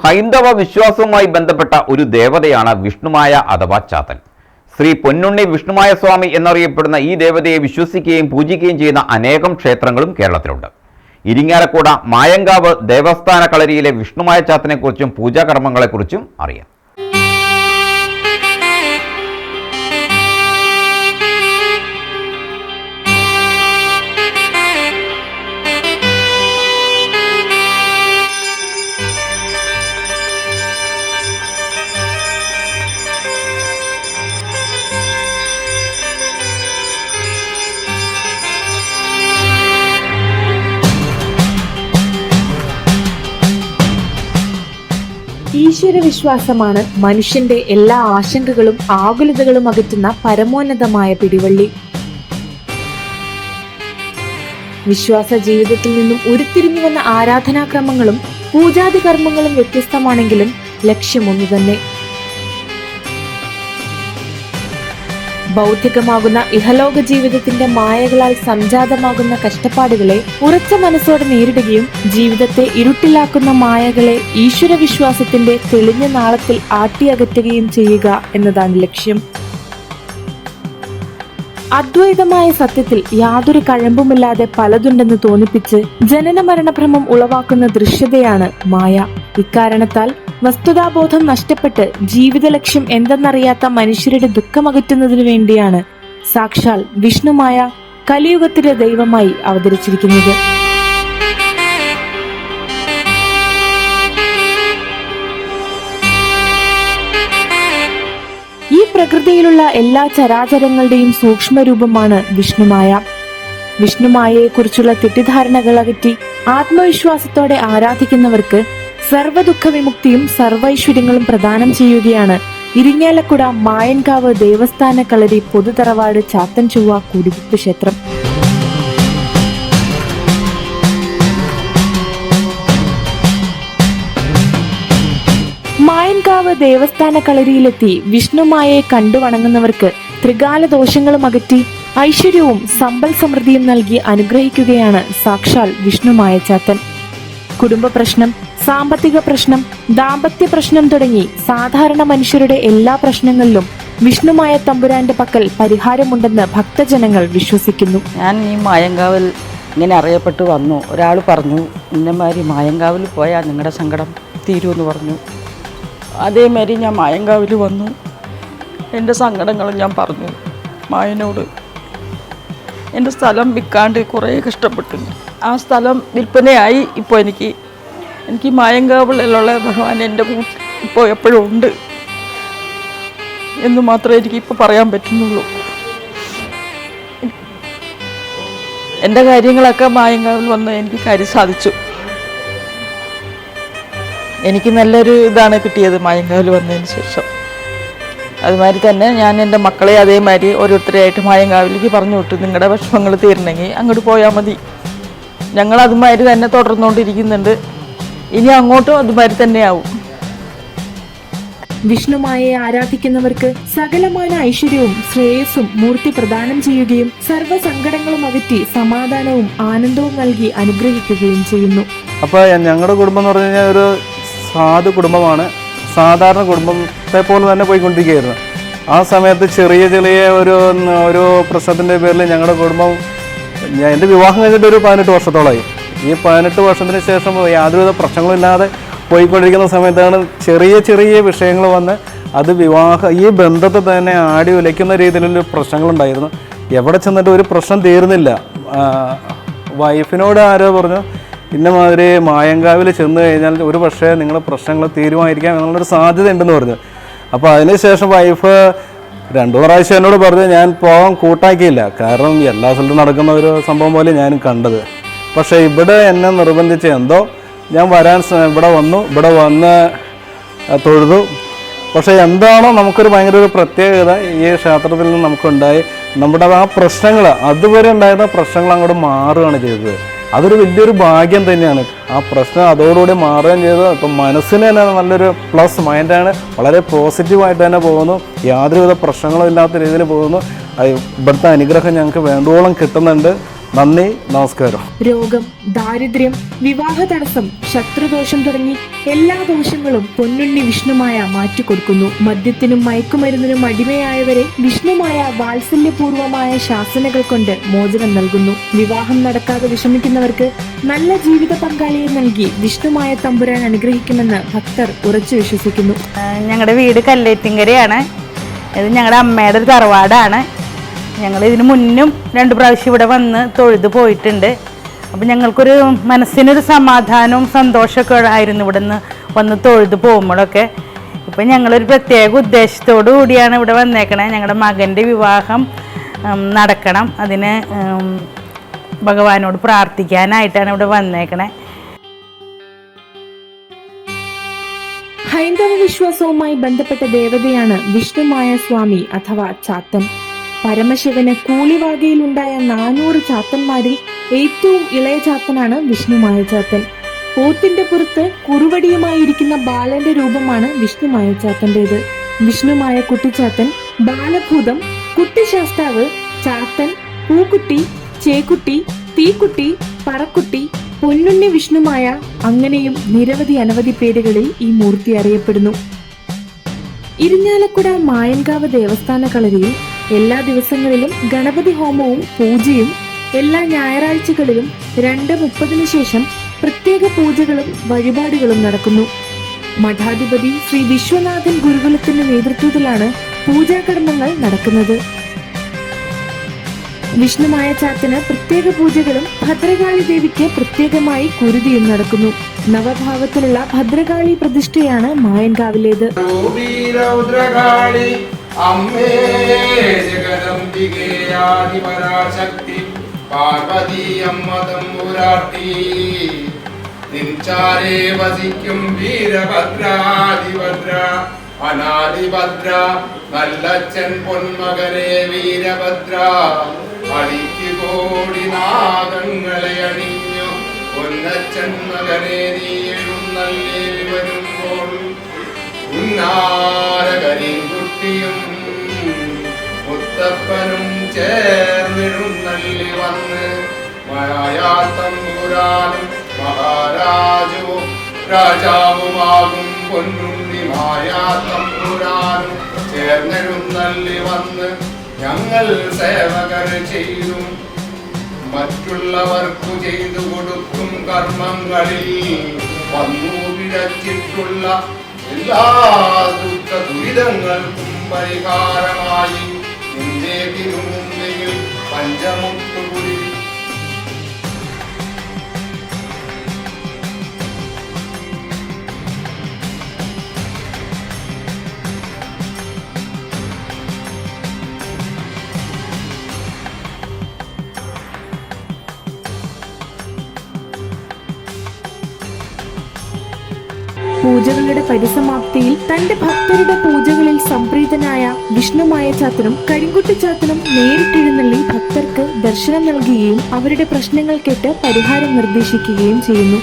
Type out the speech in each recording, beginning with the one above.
ഹൈന്ദവ വിശ്വാസവുമായി ബന്ധപ്പെട്ട ഒരു ദേവതയാണ് വിഷ്ണുമായ അഥവാ ചാത്തൻ. ശ്രീ പൊന്നുണ്ണി വിഷ്ണുമായ സ്വാമി എന്നറിയപ്പെടുന്ന ഈ ദേവതയെ വിശ്വസിക്കുകയും പൂജിക്കുകയും ചെയ്യുന്ന അനേകം ക്ഷേത്രങ്ങളും കേരളത്തിലുണ്ട്. ഇരിങ്ങാലക്കുട മായങ്കാവ് ദേവസ്ഥാന കളരിയിലെ വിഷ്ണുമായ ചാത്തനെക്കുറിച്ചും പൂജാകർമ്മങ്ങളെക്കുറിച്ചും അറിയാം. ഈശ്വരവിശ്വാസമാണ് മനുഷ്യന്റെ എല്ലാ ആശങ്കകളും ആകുലതകളും അകറ്റുന്ന പരമോന്നതമായ പിടിവള്ളി. വിശ്വാസ ജീവിതത്തിൽ നിന്നും ഉരുത്തിരിഞ്ഞു വന്ന ആരാധനാക്രമങ്ങളും പൂജാതി കർമ്മങ്ങളും വ്യത്യസ്തമാണെങ്കിലും ലക്ഷ്യമൊന്നു തന്നെ. ഭൗതികമാകുന്ന ഇഹലോക ജീവിതത്തിന്റെ മായകളാൽ സംജാതമാകുന്ന കഷ്ടപ്പാടുകളെ ഉറച്ച മനസ്സോടെ നേരിടുകയും ജീവിതത്തെ ഇരുട്ടിലാക്കുന്ന മായകളെ ഈശ്വരവിശ്വാസത്തിന്റെ തെളിഞ്ഞ നാളത്തിൽ ആട്ടിയകറ്റുകയും ചെയ്യുക എന്നതാണ് ലക്ഷ്യം. അദ്വൈതമായ സത്യത്തിൽ യാതൊരു കഴമ്പുമില്ലാതെ പലതുണ്ടെന്ന് തോന്നിപ്പിച്ച് ജനന മരണഭ്രമം ഉളവാക്കുന്ന ദൃശ്യതയാണ് മായ. ഇക്കാരണത്താൽ വസ്തുതാബോധം നഷ്ടപ്പെട്ട് ജീവിത ലക്ഷ്യം എന്തെന്നറിയാത്ത മനുഷ്യരുടെ ദുഃഖമകറ്റുന്നതിനു വേണ്ടിയാണ് സാക്ഷാൽ വിഷ്ണുമായ കലിയുഗത്തിലെ ദൈവമായി അവതരിച്ചിരിക്കുന്നത്. ഈ പ്രകൃതിയിലുള്ള എല്ലാ ചരാചരങ്ങളുടെയും സൂക്ഷ്മരൂപമാണ് വിഷ്ണുമായ. വിഷ്ണുമായയെക്കുറിച്ചുള്ള തെറ്റിദ്ധാരണകൾ അകറ്റി ആത്മവിശ്വാസത്തോടെ ആരാധിക്കുന്നവർക്ക് സർവ്വദുഃഖ വിമുക്തിയും സർവൈശ്വര്യങ്ങളും പ്രദാനം ചെയ്യുകയാണ് ഇരിങ്ങാലക്കുട മായൻകാവ് ദേവസ്ഥാന കളരി പൊതുതറവാട് ചാത്തൻ ചൊവ്വ കൂടിവിപ്പ് ക്ഷേത്രം. മായൻകാവ് ദേവസ്ഥാന കളരിയിലെത്തി വിഷ്ണുമായയെ കണ്ടു വണങ്ങുന്നവർക്ക് ത്രികാല ദോഷങ്ങളും അകറ്റി ഐശ്വര്യവും സമ്പൽ സമൃദ്ധിയും നൽകി അനുഗ്രഹിക്കുകയാണ് സാക്ഷാൽ വിഷ്ണുമായ ചാത്തൻ. കുടുംബ പ്രശ്നം, സാമ്പത്തിക പ്രശ്നം, ദാമ്പത്യ പ്രശ്നം തുടങ്ങി സാധാരണ മനുഷ്യരുടെ എല്ലാ പ്രശ്നങ്ങളിലും വിഷ്ണുമായ തമ്പുരാന്റെ പക്കൽ പരിഹാരമുണ്ടെന്ന് ഭക്തജനങ്ങൾ വിശ്വസിക്കുന്നു. ഞാൻ ഈ മായങ്കാവിൽ ഇങ്ങനെ അറിയപ്പെട്ടു വന്നു. ഒരാൾ പറഞ്ഞു, ഇന്നമാതിരി മായങ്കാവിൽ പോയാൽ നിങ്ങളുടെ സങ്കടം തീരുമെന്ന് പറഞ്ഞു. അതേമാതിരി ഞാൻ മായങ്കാവിൽ വന്നു. എൻ്റെ സങ്കടങ്ങളും ഞാൻ പറഞ്ഞു മായനോട്. എൻ്റെ സ്ഥലം വിൽക്കാണ്ട് കുറേ കഷ്ടപ്പെട്ടു. ആ സ്ഥലം വിൽപ്പനയായി. ഇപ്പോൾ എനിക്ക് മായങ്കാവിലുള്ള ഭഗവാൻ എൻ്റെ ഇപ്പോൾ എപ്പോഴും ഉണ്ട് എന്ന് മാത്രമേ എനിക്കിപ്പോൾ പറയാൻ പറ്റുന്നുള്ളൂ. എൻ്റെ കാര്യങ്ങളൊക്കെ മായങ്കാവിൽ വന്ന് എനിക്ക് കാര്യം സാധിച്ചു. എനിക്ക് നല്ലൊരു ഇതാണ് കിട്ടിയത് മായങ്കാവിൽ വന്നതിന് ശേഷം. അതുമാതിരി തന്നെ ഞാൻ എൻ്റെ മക്കളെ അതേമാതിരി ഓരോരുത്തരെയായിട്ട് മായങ്കാവിലേക്ക് പറഞ്ഞു വിട്ടു. നിങ്ങളുടെ വിഷമങ്ങൾ തീരണമെങ്കിൽ അങ്ങോട്ട് പോയാൽ മതി. ഞങ്ങൾ അതുമാതിരി തന്നെ തുടർന്നുകൊണ്ടിരിക്കുന്നുണ്ട്. ഇനി അങ്ങോട്ടും അതുമാതിരി തന്നെയാവും. വിഷ്ണുമായയെ ആരാധിക്കുന്നവർക്ക് സകലമായ ഐശ്വര്യവും ശ്രേയസ്സും മൂർത്തി പ്രദാനം ചെയ്യുകയും സർവ്വസങ്കടങ്ങളും അകറ്റി സമാധാനവും ആനന്ദവും നൽകി അനുഗ്രഹിക്കുകയും ചെയ്യുന്നു. അപ്പോൾ ഞങ്ങളുടെ കുടുംബം എന്ന് പറഞ്ഞു കഴിഞ്ഞാൽ ഒരു സാധു കുടുംബമാണ്. സാധാരണ കുടുംബത്തെ പോലെ തന്നെ പോയിക്കൊണ്ടിരിക്കുകയായിരുന്നു. ആ സമയത്ത് ചെറിയ ഒരു പ്രശ്നത്തിൻ്റെ പേരിൽ ഞങ്ങളുടെ കുടുംബം, എൻ്റെ വിവാഹം കഴിഞ്ഞിട്ട് ഒരു 18 വർഷത്തോളമായി. ഈ 18 വർഷത്തിന് ശേഷം യാതൊരുവിധ പ്രശ്നങ്ങളില്ലാതെ പോയിക്കൊണ്ടിരിക്കുന്ന സമയത്താണ് ചെറിയ വിഷയങ്ങൾ വന്ന് അത് ഈ ബന്ധത്തെ തന്നെ ആടി ഉലയ്ക്കുന്ന രീതിയിലുള്ള പ്രശ്നങ്ങളുണ്ടായിരുന്നു. എവിടെ ചെന്നിട്ട് ഒരു പ്രശ്നം തീർന്നില്ല. വൈഫിനോട് ആരോ പറഞ്ഞു, ഇന്നമാതിരി മായങ്കാവിൽ ചെന്ന് കഴിഞ്ഞാൽ ഒരു പക്ഷേ നിങ്ങളുടെ പ്രശ്നങ്ങൾ തീരുമാനിക്കാം എന്നുള്ളൊരു സാധ്യത ഉണ്ടെന്ന് പറഞ്ഞു. അപ്പോൾ അതിനുശേഷം വൈഫ് 2 പ്രാവശ്യം എന്നോട് പറഞ്ഞു. ഞാൻ പോകാൻ കൂട്ടാക്കിയില്ല. കാരണം എല്ലാ സ്ഥലത്തും നടക്കുന്ന ഒരു സംഭവം പോലെ ഞാൻ കണ്ടത്. പക്ഷേ ഇവിടെ എന്നെ നിർബന്ധിച്ച് എന്തോ ഞാൻ ഇവിടെ വന്ന് തൊഴുതു. പക്ഷേ എന്താണോ നമുക്കൊരു ഭയങ്കര ഒരു പ്രത്യേകത ഈ ക്ഷേത്രത്തിൽ നിന്ന് നമുക്കുണ്ടായി. നമ്മുടെ ആ പ്രശ്നങ്ങൾ, അതുവരെ ഉണ്ടായിരുന്ന പ്രശ്നങ്ങൾ അങ്ങോട്ട് മാറുകയാണ് ചെയ്തത്. അതൊരു വലിയൊരു ഭാഗ്യം തന്നെയാണ്. ആ പ്രശ്നം അതോടുകൂടി മാറുകയും ചെയ്തു. ഇപ്പം മനസ്സിന് തന്നെ നല്ലൊരു പ്ലസ് മൈൻഡാണ്. വളരെ പോസിറ്റീവായിട്ട് തന്നെ പോകുന്നു. യാതൊരുവിധ പ്രശ്നങ്ങളും ഇല്ലാത്ത രീതിയിൽ പോകുന്നു. ഇവിടുത്തെ അനുഗ്രഹം ഞങ്ങൾക്ക് വേണ്ടോളം കിട്ടുന്നുണ്ട്. നന്ദി, നമസ്കാരം. രോഗം, ദാരിദ്ര്യം, വിവാഹ തടസ്സം, ശത്രുദോഷം തുടങ്ങി എല്ലാ ദോഷങ്ങളും പൊന്നുണ്ണി വിഷ്ണുമായ മാറ്റിക്കൊടുക്കുന്നു. മദ്യത്തിനും മയക്കുമരുന്നിനും അടിമയായവരെ വിഷ്ണുമായ വാത്സല്യപൂർവമായ ശാസനകൾ കൊണ്ട് മോചനം നൽകുന്നു. വിവാഹം നടക്കാതെ വിഷമിക്കുന്നവർക്ക് നല്ല ജീവിത പങ്കാളിയെ നൽകി വിഷ്ണുമായ തമ്പുരാൻ അനുഗ്രഹിക്കുമെന്ന് ഭക്തർ ഉറച്ചു വിശ്വസിക്കുന്നു. ഞങ്ങളുടെ വീട് കല്ലേറ്റിങ്കരയാണ്. ഇത് ഞങ്ങളുടെ അമ്മയുടെ ഒരു തറവാടാണ്. ഞങ്ങൾ ഇതിന് മുന്നും 2 പ്രാവശ്യം ഇവിടെ വന്ന് തൊഴുത് പോയിട്ടുണ്ട്. അപ്പം ഞങ്ങൾക്കൊരു മനസ്സിനൊരു സമാധാനവും സന്തോഷമൊക്കെ ആയിരുന്നു ഇവിടെ നിന്ന് വന്ന് തൊഴുത് പോകുമ്പോഴൊക്കെ. ഇപ്പം ഞങ്ങളൊരു പ്രത്യേക ഉദ്ദേശത്തോടു കൂടിയാണ് ഇവിടെ വന്നേക്കണേ. ഞങ്ങളുടെ മകൻ്റെ വിവാഹം നടക്കണം. അതിന് ഭഗവാനോട് പ്രാർത്ഥിക്കാനായിട്ടാണ് ഇവിടെ വന്നേക്കണേ. ഹൈന്ദവ വിശ്വാസവുമായി ബന്ധപ്പെട്ട ദേവതയാണ് വിഷ്ണുമായ സ്വാമി അഥവാ ചാത്തൻ. പരമശിവന് കൂളിവാകയിലുണ്ടായ 400 ചാത്തന്മാരിൽ ഏറ്റവും ഇളയ ചാത്തനാണ് വിഷ്ണുമായ ചാത്തൻ. പോത്തിന്റെ പുറത്ത് കുറുവടിയുമായിരിക്കുന്ന ബാലന്റെ രൂപമാണ് വിഷ്ണുമായ ചാത്തന്റേത്. വിഷ്ണുമായ കുട്ടിച്ചാത്തൻ, ബാലഭൂതം, കുട്ടിശാസ്താവ്, ചാത്തൻ, പൂക്കുട്ടി, ചേക്കുട്ടി, തീക്കുട്ടി, പറക്കുട്ടി, പൊന്നുണ്ണി വിഷ്ണുമായ, അങ്ങനെയും അനവധി പേരുകളിൽ ഈ മൂർത്തി അറിയപ്പെടുന്നു. ഇരിഞ്ഞാലക്കുട മായൻകാവ് ദേവസ്ഥാന കളരിയിൽ എല്ലാ ദിവസങ്ങളിലും ഗണപതി ഹോമവും പൂജയും എല്ലാ ഞായറാഴ്ചകളിലും 2:30 ശേഷം പ്രത്യേക പൂജകളും വഴിപാടുകളും നടക്കുന്നു. മഠാധിപതി ശ്രീ വിശ്വനാഥൻ ഗുരുകുലത്തിന്റെ നേതൃത്വത്തിലാണ് പൂജാകർമ്മങ്ങൾ നടക്കുന്നത്. വിഷ്ണുമായ ചാത്തന് പ്രത്യേക പൂജകളും ഭദ്രകാളി ദേവിക്ക് പ്രത്യേകമായി കുരുതിയും നടക്കുന്നു. നവഭാവത്തിലുള്ള ഭദ്രകാളി പ്രതിഷ്ഠയാണ് മായൻകാവിലേത്. അമ്മേ ജഗദംബികേ ആദിപരാശക്തി പാർവതി അമ്മ തമ്പുരാട്ടി നിൻചാരേ വസിക്കും വീരഭദ്രാദിഭദ്ര അനാദിഭദ്ര നല്ലച്ഛൻ പൊന്മകനെ വീരഭദ്ര അടിക്ക് കോടി നാഗങ്ങളെ അണിഞ്ഞു പൊന്നച്ഛൻ മകനെ നീ എഴുന്നള്ളി വരുമ്പോൾ ഉന്നാരകരിങ്കുട്ടിയും മുത്തപ്പനും ചേർന്നിരുന്നള്ളി വന്ന് മായാത്തമ്പുരാനും രാജാവുമാകും പൊന്നുണ്ണി മായാത്തമ്പുരാനും ചേർന്നിരുന്നള്ളി വന്ന് ഞങ്ങൾ സേവകർ ചെയ്തു മറ്റുള്ളവർക്കു ചെയ്തു കൊടുക്കും കർമ്മങ്ങളിൽ വന്നു പിഴച്ചിട്ടുള്ള എല്ലാ ദുഃഖ ദുരിതങ്ങൾക്കും പരിഹാരമായി നിന്റെ തിരുമുമ്പിൽ പഞ്ചമുട്ടുകുടി പൂജകളുടെ പരിസമാപ്തിയിൽ തന്റെ ഭക്തരുടെ പൂജകളിൽ സംപ്രീതനായ വിഷ്ണുമായ ചാത്തനും കരിങ്കുട്ടിച്ചാത്തനും നേരിട്ടെഴുന്നള്ളി ഭക്തർക്ക് ദർശനം നൽകുകയും അവരുടെ പ്രശ്നങ്ങൾ കേട്ട് പരിഹാരം നിർദ്ദേശിക്കുകയും ചെയ്യുന്നു.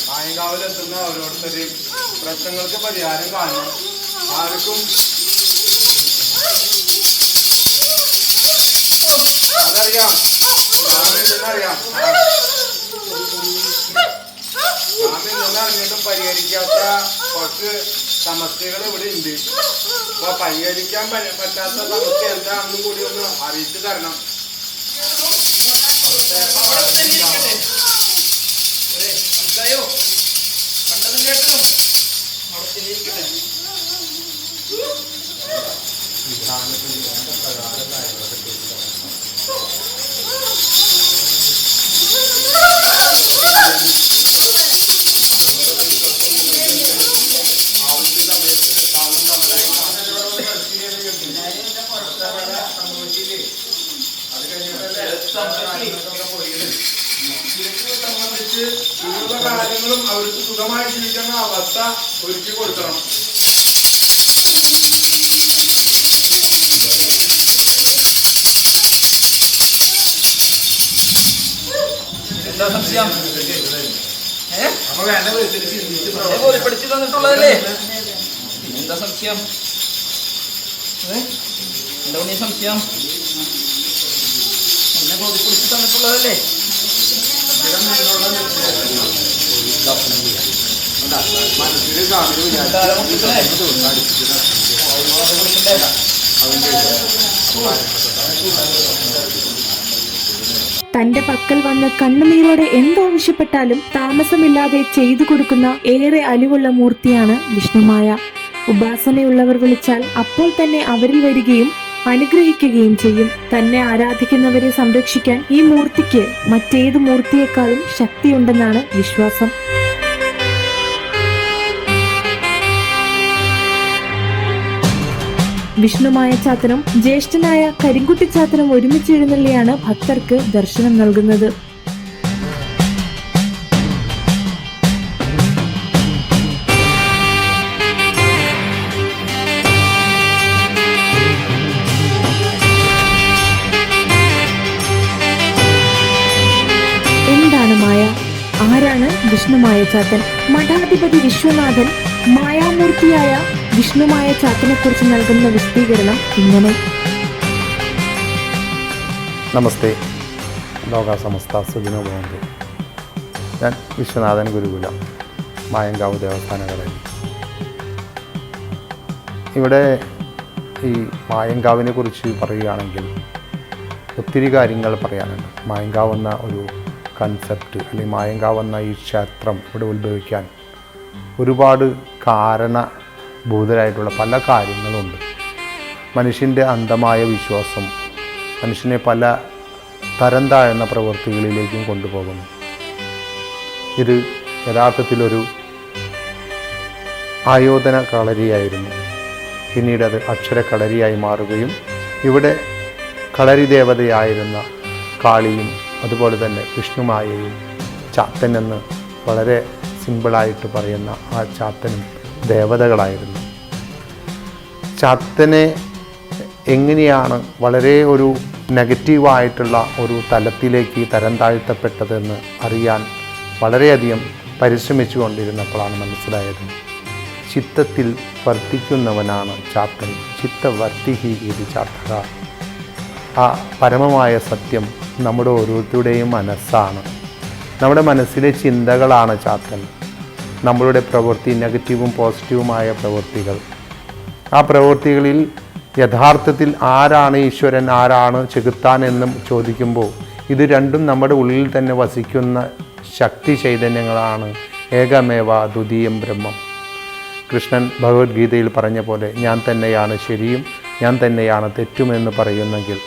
മായങ്കാവിലെത്തുന്ന ഓരോരുത്തരെയും പ്രശ്നങ്ങൾക്ക് പരിഹാരം കാണണം. ആർക്കും അതറിയാം, അറിയാം അറിഞ്ഞിട്ടും പരിഹരിക്കാത്ത കുറച്ച് സമസ്യകൾ ഇവിടെ ഉണ്ട്. അപ്പൊ പരിഹരിക്കാൻ പറ്റാത്ത സമസ്യ എന്താണെന്നും കൂടി ഒന്ന് അറിയിച്ചു തരണം. സംബന്ധിച്ച് ഇങ്ങനെയുള്ള കാര്യങ്ങളും അവർക്ക് സുഖമായി ജീവിക്കുന്ന അവസ്ഥ ഒരുക്കി കൊടുക്കണം. എന്താ സംശയം? ബോധ്യപ്പെടുത്തി തന്നിട്ടുള്ളതല്ലേ? എന്താ സംശയം? എന്താ നീ സംശയം? എന്നെ ബോധ്യപ്പെടുത്തി തന്നിട്ടുള്ളതല്ലേ? തന്റെ പക്കൽ വന്ന് കണ്ണുനീരോടെ എന്താവശ്യപ്പെട്ടാലും താമസമില്ലാതെ ചെയ്തു കൊടുക്കുന്ന ഏറെ അലിവുള്ള മൂർത്തിയാണ് വിഷ്ണുമായ. ഉപാസനയുള്ളവർ വിളിച്ചാൽ അപ്പോൾ തന്നെ അവരിൽ വരികയും അനുഗ്രഹിക്കുകയും ചെയ്യും. തന്നെ ആരാധിക്കുന്നവരെ സംരക്ഷിക്കാൻ ഈ മൂർത്തിക്ക് മറ്റേത് മൂർത്തിയെക്കാളും ശക്തിയുണ്ടെന്നാണ് വിശ്വാസം. വിഷ്ണുമായ ചാത്തനും ജ്യേഷ്ഠനായ കരിങ്കുട്ടി ചാത്തനും ഒരുമിച്ച് എഴുന്നള്ളിയാണ് ഭക്തർക്ക് ദർശനം നൽകുന്നത്. എന്താണ് മായ? ആരാണ് വിഷ്ണുമായ ചാത്തൻ? മഠാധിപതി വിശ്വനാഥൻ മായാമൂർത്തിയായ വിഷ്ണുമായ ചാത്തനെ കുറിച്ച് നൽകുന്ന വിശദീകരണം ഇങ്ങനെ. നമസ്തേ, ലോക സമസ്ത സുഖിനോ ഭവന്തു. ഞാൻ വിശ്വനാഥൻ ഗുരുകുലം, മായങ്കാവ് ദേവസ്ഥാന കളരി. ഇവിടെ ഈ മായങ്കാവിനെ കുറിച്ച് പറയുകയാണെങ്കിൽ ഒത്തിരി കാര്യങ്ങൾ പറയാനുണ്ട്. മായങ്കാവ് എന്ന ഒരു കൺസെപ്റ്റ് അല്ലെങ്കിൽ മായങ്കാവ് എന്ന ഈ ക്ഷേത്രം ഇവിടെ ഉത്ഭവിക്കാൻ ഒരുപാട് കാരണഭൂതരായിട്ടുള്ള പല കാര്യങ്ങളുണ്ട്. മനുഷ്യൻ്റെ അന്ധമായ വിശ്വാസം മനുഷ്യനെ പല തരം താഴ്ന്ന പ്രവൃത്തികളിലേക്കും കൊണ്ടുപോകുന്നു. ഇത് യഥാർത്ഥത്തിലൊരു ആയോധന കളരിയായിരുന്നു. പിന്നീട് അത് അക്ഷരക്കളരിയായി മാറുകയും ഇവിടെ കളരി ദേവതയായിരുന്ന കാളിയും അതുപോലെ തന്നെ വിഷ്ണുമായയും ചാത്തൻ എന്ന് വളരെ സിമ്പിളായിട്ട് പറയുന്ന ആ ചാത്തനും ദേവതകളായിരുന്നു. ചാത്തനെ എങ്ങനെയാണ് വളരെ ഒരു നെഗറ്റീവായിട്ടുള്ള ഒരു തലത്തിലേക്ക് തരം താഴ്ത്തപ്പെട്ടതെന്ന് അറിയാൻ വളരെയധികം പരിശ്രമിച്ചു കൊണ്ടിരുന്നപ്പോഴാണ് മനസ്സിലായത്. ചിത്തത്തിൽ വർത്തിക്കുന്നവനാണ് ചാത്തൻ. ചിത്തവർത്തിഹി ഇത് ചാത്തക. ആ പരമമായ സത്യം നമ്മുടെ ഓരോരുത്തരുടെയും മനസ്സാണ്. നമ്മുടെ മനസ്സിലെ ചിന്തകളാണ് ചാത്തൻ. നമ്മളുടെ പ്രവൃത്തി, നെഗറ്റീവും പോസിറ്റീവുമായ പ്രവൃത്തികൾ, ആ പ്രവൃത്തികളിൽ യഥാർത്ഥത്തിൽ ആരാണ് ഈശ്വരൻ, ആരാണ് ചെകുത്താൻ എന്നും ചോദിക്കുമ്പോൾ ഇത് രണ്ടും നമ്മുടെ ഉള്ളിൽ തന്നെ വസിക്കുന്ന ശക്തി ചൈതന്യങ്ങളാണ്. ഏകമേവ ദ്വിതീയം ബ്രഹ്മം. കൃഷ്ണൻ ഭഗവത്ഗീതയിൽ പറഞ്ഞ പോലെ ഞാൻ തന്നെയാണ് ശരിയും ഞാൻ തന്നെയാണ് തെറ്റുമെന്ന് പറയുന്നെങ്കിൽ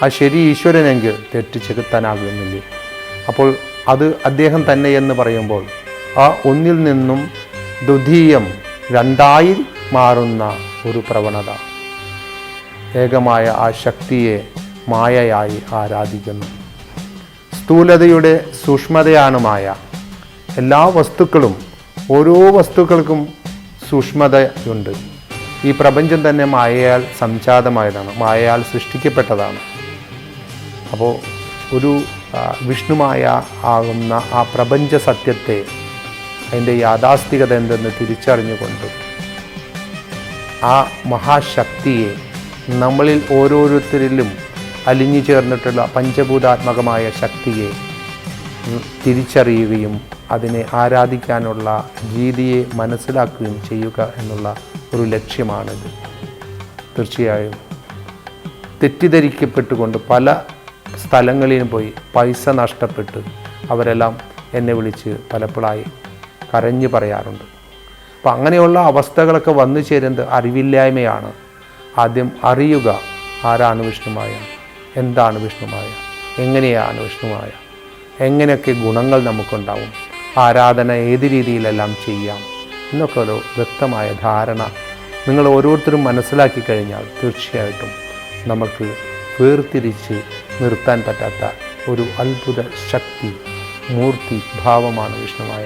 ആ ശരി ഈശ്വരനെങ്കിൽ തെറ്റ് ചെകുത്താനാകുന്നില്ലേ? അപ്പോൾ അത് അദ്ദേഹം തന്നെ എന്ന് പറയുമ്പോൾ ആ ഒന്നിൽ നിന്നും ദ്വിതീയം രണ്ടായി മാറുന്ന ഒരു പ്രവണത, ഏകമായ ആ ശക്തിയെ മായയായി ആരാധിക്കുന്നു. സ്ഥൂലതയുടെ സൂക്ഷ്മതയാണ് മായ. എല്ലാ വസ്തുക്കളും, ഓരോ വസ്തുക്കൾക്കും സൂക്ഷ്മതയുണ്ട്. ഈ പ്രപഞ്ചം തന്നെ മായയാൽ സംജാതമായതാണ്, മായയാൽ സൃഷ്ടിക്കപ്പെട്ടതാണ്. അപ്പോൾ ഒരു വിഷ്ണുമായ ആകുന്ന ആ പ്രപഞ്ച സത്യത്തെ, അതിൻ്റെ യാഥാസ്ഥികത എന്തെന്ന് തിരിച്ചറിഞ്ഞുകൊണ്ട് ആ മഹാശക്തിയെ നമ്മളിൽ ഓരോരുത്തരിലും അലിഞ്ഞു ചേർന്നിട്ടുള്ള പഞ്ചഭൂതാത്മകമായ ശക്തിയെ തിരിച്ചറിയുകയും അതിനെ ആരാധിക്കാനുള്ള രീതിയെ മനസ്സിലാക്കുകയും ചെയ്യുക എന്നുള്ള ഒരു ലക്ഷ്യമാണിത്. തീർച്ചയായും തെറ്റിദ്ധരിക്കപ്പെട്ടുകൊണ്ട് പല സ്ഥലങ്ങളിലും പോയി പൈസ നഷ്ടപ്പെട്ട് അവരെല്ലാം എന്നെ വിളിച്ച് പലപ്പോഴായി കരഞ്ഞു പറയാറുണ്ട്. അപ്പം അങ്ങനെയുള്ള അവസ്ഥകളൊക്കെ വന്നു ചേരുന്നത് അറിവില്ലായ്മയാണ്. ആദ്യം അറിയുക, ആരാണ് വിഷ്ണുമായ, എന്താണ് വിഷ്ണുമായ, എങ്ങനെയാണ് വിഷ്ണുമായ, എങ്ങനെയൊക്കെ ഗുണങ്ങൾ നമുക്കുണ്ടാവും, ആരാധന ഏത് രീതിയിലെല്ലാം ചെയ്യാം എന്നൊക്കെ ഒരു വ്യക്തമായ ധാരണ നിങ്ങൾ ഓരോരുത്തരും മനസ്സിലാക്കി കഴിഞ്ഞാൽ തീർച്ചയായിട്ടും നമുക്ക് വേർതിരിച്ച് നിർത്താൻ പറ്റാത്ത ഒരു അത്ഭുത ശക്തി, മൂർത്തി, ഭാവമാണ് വിഷ്ണുമായ.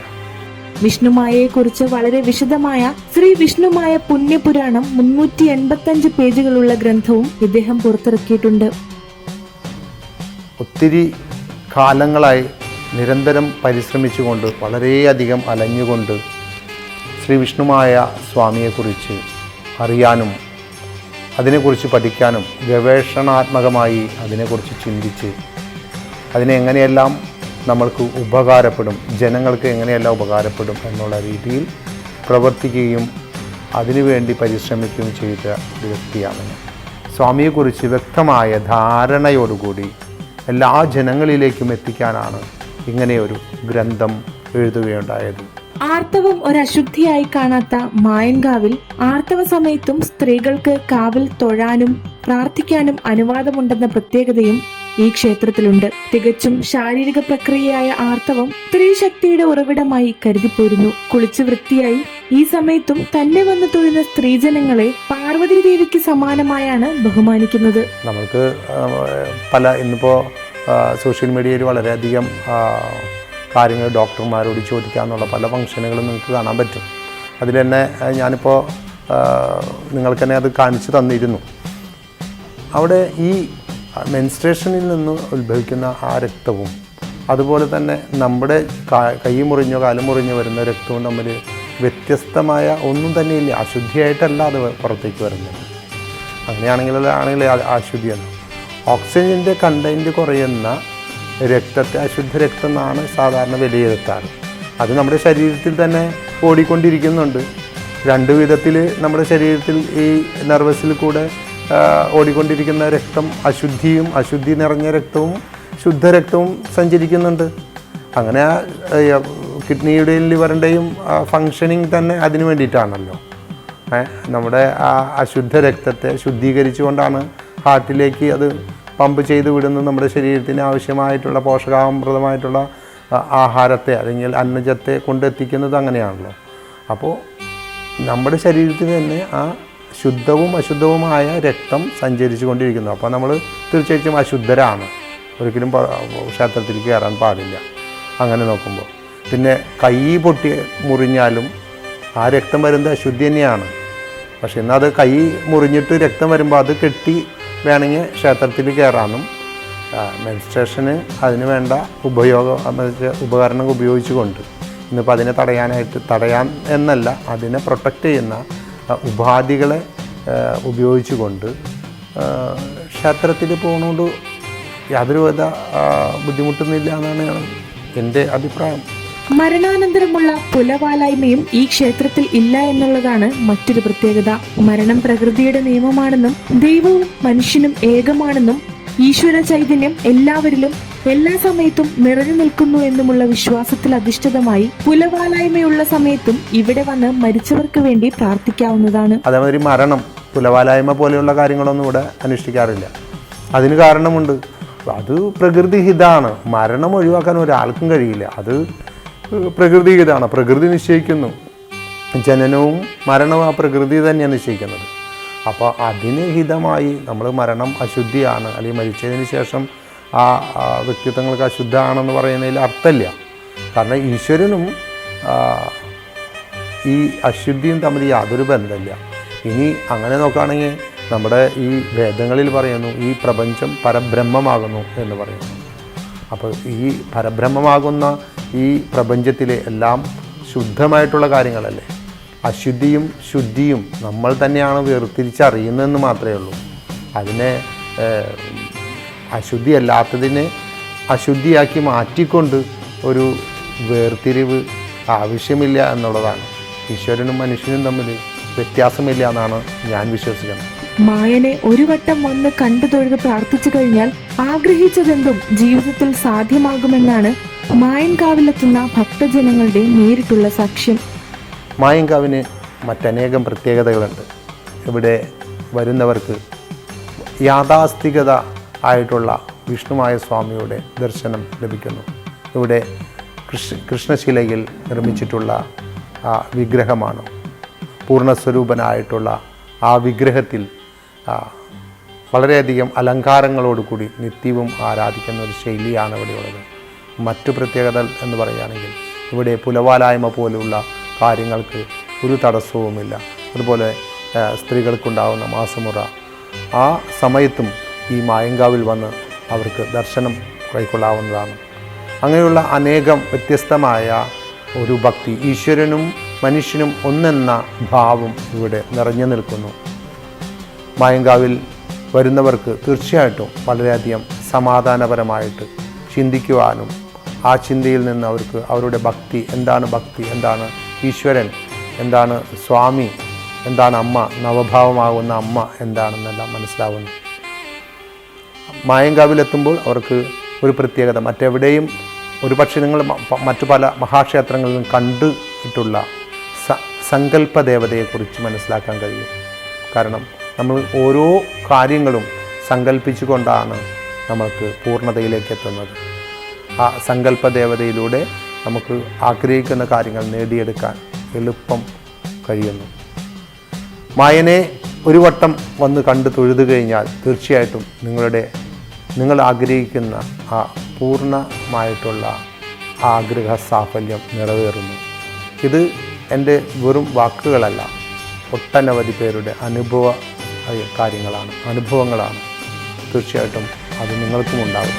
വിഷ്ണുമായയെക്കുറിച്ച് വളരെ വിശദമായ ശ്രീ വിഷ്ണുമായ പുണ്യപുരാണം 385 പേജുകളുള്ള ഗ്രന്ഥവും ഇദ്ദേഹം പുറത്തിറക്കിയിട്ടുണ്ട്. ഒത്തിരി കാലങ്ങളായി നിരന്തരം പരിശ്രമിച്ചുകൊണ്ട് വളരെയധികം അലഞ്ഞുകൊണ്ട് ശ്രീ വിഷ്ണുമായ സ്വാമിയെക്കുറിച്ച് അറിയാനും അതിനെക്കുറിച്ച് പഠിക്കാനും ഗവേഷണാത്മകമായി അതിനെക്കുറിച്ച് ചിന്തിച്ച് അതിനെ എങ്ങനെയെല്ലാം നമ്മൾക്ക് ഉപകാരപ്പെടും, ജനങ്ങൾക്ക് എങ്ങനെയെല്ലാം ഉപകാരപ്പെടും എന്നുള്ള രീതിയിൽ പ്രവർത്തിക്കുകയും അതിനുവേണ്ടി പരിശ്രമിക്കുകയും ചെയ്ത ഒരു വ്യക്തിയാണ്. സ്വാമിയെക്കുറിച്ച് വ്യക്തമായ ധാരണയോടുകൂടി എല്ലാ ജനങ്ങളിലേക്കും എത്തിക്കാനാണ് ഇങ്ങനെയൊരു ഗ്രന്ഥം എഴുതുകയുണ്ടായത്. ആർത്തവം ഒരശുദ്ധിയായി കാണാത്ത മായൻകാവിൽ ആർത്തവ സമയത്തും സ്ത്രീകൾക്ക് കാവിൽ തൊഴാനും പ്രാർത്ഥിക്കാനും അനുവാദമുണ്ടെന്ന പ്രത്യേകതയും ഈ ക്ഷേത്രത്തിലുണ്ട്. തികച്ചും ശാരീരിക പ്രക്രിയയായ ആർത്തവം സ്ത്രീശക്തിയുടെ ഉറവിടമായി കരുതിപ്പോരുന്നു. കുളിച്ചു വൃത്തിയായി ഈ സമയത്തും തന്നെ വന്ന് തൊഴുന്ന സ്ത്രീജനങ്ങളെ പാർവതി ദേവിക്ക് സമാനമായാണ് ബഹുമാനിക്കുന്നത്. നമ്മൾക്ക് ഇന്നിപ്പോൾ സോഷ്യൽ മീഡിയയിൽ വളരെയധികം കാര്യങ്ങൾ ഡോക്ടർമാരോട് ചോദിക്കാമെന്നുള്ള പല ഫംഗ്ഷനുകളും നിങ്ങൾക്ക് കാണാൻ പറ്റും. അതിൽ തന്നെ ഞാനിപ്പോൾ നിങ്ങൾക്ക് തന്നെ അത് കാണിച്ചു തന്നിരുന്നു. അവിടെ ഈ മെൻസ്ട്രേഷനിൽ നിന്ന് ഉത്ഭവിക്കുന്ന ആ രക്തവും അതുപോലെ തന്നെ നമ്മുടെ കൈ മുറിഞ്ഞോ കാല് മുറിഞ്ഞോ വരുന്ന രക്തവും തമ്മിൽ വ്യത്യസ്തമായ ഒന്നും തന്നെയില്ല. അശുദ്ധിയായിട്ടല്ല അത് പുറത്തേക്ക് വരുന്നത്. അങ്ങനെയാണെങ്കിൽ അശുദ്ധിയാണ്. ഓക്സിജൻ്റെ കണ്ടൻറ്റ് കുറയുന്ന രക്തത്തെ അശുദ്ധ രക്തം എന്നാണ് സാധാരണ വിലയിരുത്താറ്. അത് നമ്മുടെ ശരീരത്തിൽ തന്നെ ഓടിക്കൊണ്ടിരിക്കുന്നുണ്ട്. രണ്ട് വിധത്തിൽ നമ്മുടെ ശരീരത്തിൽ ഈ നെർവസിൽ കൂടെ ഓടിക്കൊണ്ടിരിക്കുന്ന രക്തം അശുദ്ധി നിറഞ്ഞ രക്തവും ശുദ്ധരക്തവും സഞ്ചരിക്കുന്നുണ്ട്. അങ്ങനെ കിഡ്നിയുടെയും ലിവറിൻ്റെയും ഫങ്ഷനിങ് തന്നെ അതിന് വേണ്ടിയിട്ടാണല്ലോ. നമ്മുടെ ആ അശുദ്ധ രക്തത്തെ ശുദ്ധീകരിച്ചുകൊണ്ടാണ് ഹാർട്ടിലേക്ക് അത് പമ്പ് ചെയ്ത് വിടുന്നത്. നമ്മുടെ ശരീരത്തിന് ആവശ്യമായിട്ടുള്ള പോഷകാമൃതമായിട്ടുള്ള ആഹാരത്തെ അല്ലെങ്കിൽ അന്നജത്തെ കൊണ്ടെത്തിക്കുന്നത് അങ്ങനെയാണല്ലോ. അപ്പോൾ നമ്മുടെ ശരീരത്തിൽ തന്നെ ആ ശുദ്ധവും അശുദ്ധവുമായ രക്തം സഞ്ചരിച്ചു കൊണ്ടിരിക്കുന്നു. അപ്പോൾ നമ്മൾ തീർച്ചയായിട്ടും അശുദ്ധരാണ്. ഒരിക്കലും ക്ഷേത്രത്തിലേക്ക് കയറാൻ പാടില്ല അങ്ങനെ നോക്കുമ്പോൾ. പിന്നെ കൈ പൊട്ടി മുറിഞ്ഞാലും ആ രക്തം വരുന്നത് അശുദ്ധി തന്നെയാണ്. പക്ഷെ എന്നാൽ അത് കൈ മുറിഞ്ഞിട്ട് രക്തം വരുമ്പോൾ അത് കെട്ടി വേണമെങ്കിൽ ക്ഷേത്രത്തിൽ കയറാനും മെൻസ്ട്രേഷന് അതിന് വേണ്ട ഉപകരണം ഉപയോഗിച്ചുകൊണ്ട് ഇന്നിപ്പോൾ അതിനെ തടയാൻ എന്നല്ല, അതിനെ പ്രൊട്ടക്റ്റ് ചെയ്യുന്ന ഉപാധികളെ ഉപയോഗിച്ചുകൊണ്ട് ക്ഷേത്രത്തിൽ പോകുന്നതുകൊണ്ട് യാതൊരു വിധ ബുദ്ധിമുട്ടൊന്നുമില്ല എന്നാണ് എൻ്റെ അഭിപ്രായം. മരണാനന്തരമുള്ള പുലവാലായ്മയും ഈ ക്ഷേത്രത്തിൽ ഇല്ല എന്നുള്ളതാണ് മറ്റൊരു പ്രത്യേകത. മരണം പ്രകൃതിയുടെ നിയമമാണെന്നും ദൈവവും മനുഷ്യനും ഏകമാണെന്നും ഈശ്വര ചൈതന്യം എല്ലാവരിലും എല്ലാ സമയത്തും നിറഞ്ഞു നിൽക്കുന്നു എന്നുമുള്ള വിശ്വാസത്തിൽ അധിഷ്ഠിതമായി പുലവാലായ്മയുള്ള സമയത്തും ഇവിടെ വന്ന് മരിച്ചവർക്ക് വേണ്ടി പ്രാർത്ഥിക്കാവുന്നതാണ്. അതേമാതിരി മരണം, പുലവാലായ്മ പോലെയുള്ള കാര്യങ്ങളൊന്നും ഇവിടെ അനുഷ്ഠിക്കാറില്ല. അതിന് കാരണമുണ്ട്. അത് പ്രകൃതിഹിതമാണ്. മരണം ഒഴിവാക്കാൻ ഒരാൾക്കും കഴിയില്ല. അത് പ്രകൃതിഹിതമാണ്. പ്രകൃതി നിശ്ചയിക്കുന്നു. ജനനവും മരണവും ആ പ്രകൃതി തന്നെയാണ് നിശ്ചയിക്കുന്നത്. അപ്പോൾ അതിന് ഹിതമായി നമ്മൾ മരണം അശുദ്ധിയാണ് അല്ലെങ്കിൽ മരിച്ചതിന് ശേഷം ആ വ്യക്തിത്വങ്ങൾക്ക് അശുദ്ധമാണെന്ന് പറയുന്നതിൽ അർത്ഥമില്ല. കാരണം ഈശ്വരനും ഈ അശുദ്ധിയും തമ്മിൽ യാതൊരു ബന്ധമില്ല. ഇനി അങ്ങനെ നോക്കുകയാണെങ്കിൽ നമ്മുടെ ഈ വേദങ്ങളിൽ പറയുന്നു ഈ പ്രപഞ്ചം പരബ്രഹ്മമാകുന്നു എന്ന് പറയുന്നു. അപ്പോൾ ഈ പരബ്രഹ്മമാകുന്ന ഈ പ്രപഞ്ചത്തിലെ എല്ലാം ശുദ്ധമായിട്ടുള്ള കാര്യങ്ങളല്ലേ. അശുദ്ധിയും ശുദ്ധിയും നമ്മൾ തന്നെയാണ് വേർതിരിച്ചറിയുന്നതെന്ന് മാത്രമേ ഉള്ളൂ. അതിനെ അശുദ്ധിയല്ലാത്തതിനെ അശുദ്ധിയാക്കി മാറ്റിക്കൊണ്ട് ഒരു വേർതിരിവ് ആവശ്യമില്ല എന്നുള്ളതാണ്. ഈശ്വരനും മനുഷ്യനും തമ്മിൽ വ്യത്യാസമില്ല എന്നാണ് ഞാൻ വിശ്വസിക്കുന്നത്. മായനെ ഒരു വട്ടം വന്ന് കണ്ടു തൊഴുത് പ്രാർത്ഥിച്ചു കഴിഞ്ഞാൽ ആഗ്രഹിച്ചതെന്തും ജീവിതത്തിൽ സാധ്യമാകുമെന്നാണ് മായൻകാവിലെത്തുന്ന ഭക്തജനങ്ങളുടെ നേരിട്ടുള്ള സാക്ഷ്യം. മായൻകാവിന് മറ്റനേകം പ്രത്യേകതകളുണ്ട്. ഇവിടെ വരുന്നവർക്ക് യാഥാസ്ഥികത ആയിട്ടുള്ള വിഷ്ണുമായ സ്വാമിയുടെ ദർശനം ലഭിക്കുന്നു. ഇവിടെ കൃഷ്ണശിലയിൽ നിർമ്മിച്ചിട്ടുള്ള ആ വിഗ്രഹമാണ്. പൂർണ്ണസ്വരൂപനായിട്ടുള്ള ആ വിഗ്രഹത്തിൽ വളരെയധികം അലങ്കാരങ്ങളോടുകൂടി നിത്യവും ആരാധിക്കുന്ന ഒരു ശൈലിയാണ് ഇവിടെയുള്ളത്. മറ്റു പ്രത്യേകത എന്ന് പറയുകയാണെങ്കിൽ ഇവിടെ പുലവാലായ്മ പോലുള്ള കാര്യങ്ങൾക്ക് ഒരു തടസ്സവുമില്ല. അതുപോലെ സ്ത്രീകൾക്കുണ്ടാകുന്ന മാസമുറ ആ സമയത്തും ഈ മായങ്കാവിൽ വന്ന് അവർക്ക് ദർശനം കൈക്കൊള്ളാവുന്നതാണ്. അങ്ങനെയുള്ള അനേകം വ്യത്യസ്തമായ ഒരു ഭക്തി, ഈശ്വരനും മനുഷ്യനും ഒന്നെന്ന ഭാവം ഇവിടെ നിറഞ്ഞു നിൽക്കുന്നു. മായങ്കാവിൽ വരുന്നവർക്ക് തീർച്ചയായിട്ടും വളരെയധികം സമാധാനപരമായിട്ട് ചിന്തിക്കുവാനും ആ ചിന്തയിൽ നിന്ന് അവർക്ക് അവരുടെ ഭക്തി, എന്താണ് ഈശ്വരൻ, എന്താണ് സ്വാമി, എന്താണ് അമ്മ, നവഭാവമാകുന്ന അമ്മ എന്താണെന്നെല്ലാം മനസ്സിലാവുന്നു. മായങ്കാവിലെത്തുമ്പോൾ അവർക്ക് ഒരു പ്രത്യേകത, മറ്റെവിടെയും ഒരുപക്ഷെ നിങ്ങൾ മറ്റു പല മഹാക്ഷേത്രങ്ങളിലും കണ്ടിട്ടുള്ള സങ്കല്പ ദേവതയെക്കുറിച്ച് മനസ്സിലാക്കാൻ കഴിയും. കാരണം നമ്മൾ ഓരോ കാര്യങ്ങളും സങ്കല്പിച്ചുകൊണ്ടാണ് നമ്മൾക്ക് പൂർണ്ണതയിലേക്ക് എത്തുന്നത്. ആ സങ്കല്പ ദേവതയിലൂടെ നമുക്ക് ആഗ്രഹിക്കുന്ന കാര്യങ്ങൾ നേടിയെടുക്കാൻ എളുപ്പം കഴിയുന്നു. മായനെ ഒരു വട്ടം വന്ന് കണ്ട് തൊഴുതു കഴിഞ്ഞാൽ തീർച്ചയായിട്ടും നിങ്ങൾ ആഗ്രഹിക്കുന്ന ആ പൂർണ്ണമായിട്ടുള്ള ആഗ്രഹ സാഫല്യം നിറവേറുന്നു. ഇത് എൻ്റെ വെറും വാക്കുകളല്ല, ഒട്ടനവധി പേരുടെ അനുഭവങ്ങളാണ്. തീർച്ചയായിട്ടും അത് നിങ്ങൾക്കും ഉണ്ടാകും.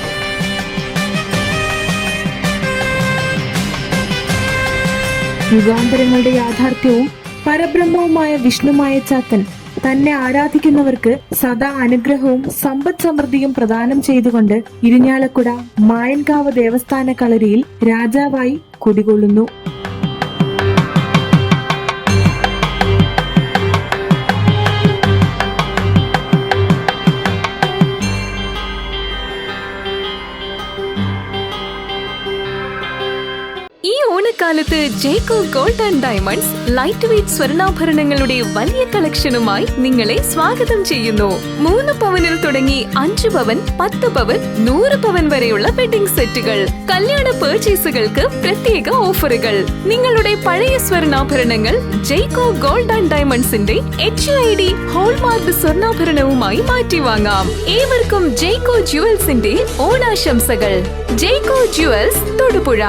യുഗാന്തരങ്ങളുടെ യാഥാർത്ഥ്യവും പരബ്രഹ്മവുമായ വിഷ്ണുമായ ചാത്തൻ തന്നെ ആരാധിക്കുന്നവർക്ക് സദാ അനുഗ്രഹവും സമ്പദ് സമൃദ്ധിയും പ്രദാനം ചെയ്തുകൊണ്ട് ഇരിഞ്ഞാലക്കുട മായൻകാവ് ദേവസ്ഥാന കളരിയിൽ രാജാവായി കുടികൊള്ളുന്നു. ഓണക്കാലത്ത് Jeko gold and diamonds light weight സ്വർണ്ണാഭരണങ്ങളുടെ വലിയ കളക്ഷനുമായി നിങ്ങളെ സ്വാഗതം ചെയ്യുന്നു. 3 പവനിൽ തുടങ്ങി 5 പവൻ, 10 പവൻ, 100 പവൻ വരെയുള്ള വെഡിംഗ് സെറ്റുകൾ, കല്യാണ പർച്ചേസുകൾക്ക് പ്രത്യേക ഓഫറുകൾ. നിങ്ങളുടെ പഴയ സ്വർണ്ണാഭരണങ്ങൾ ജേക്കോ ഗോൾഡ് ആൻഡ് ഡയമണ്ട്സിന്റെ HUID ഹോൾമാർക്ക് സ്വർണ്ണാഭരണവുമായി മാറ്റി വാങ്ങാം. ഏവർക്കും ജേക്കോ ജുവൽസിന്റെ ഓണാശംസകൾ. ജേക്കോ ജുവൽസ്, തൊടുപുഴ.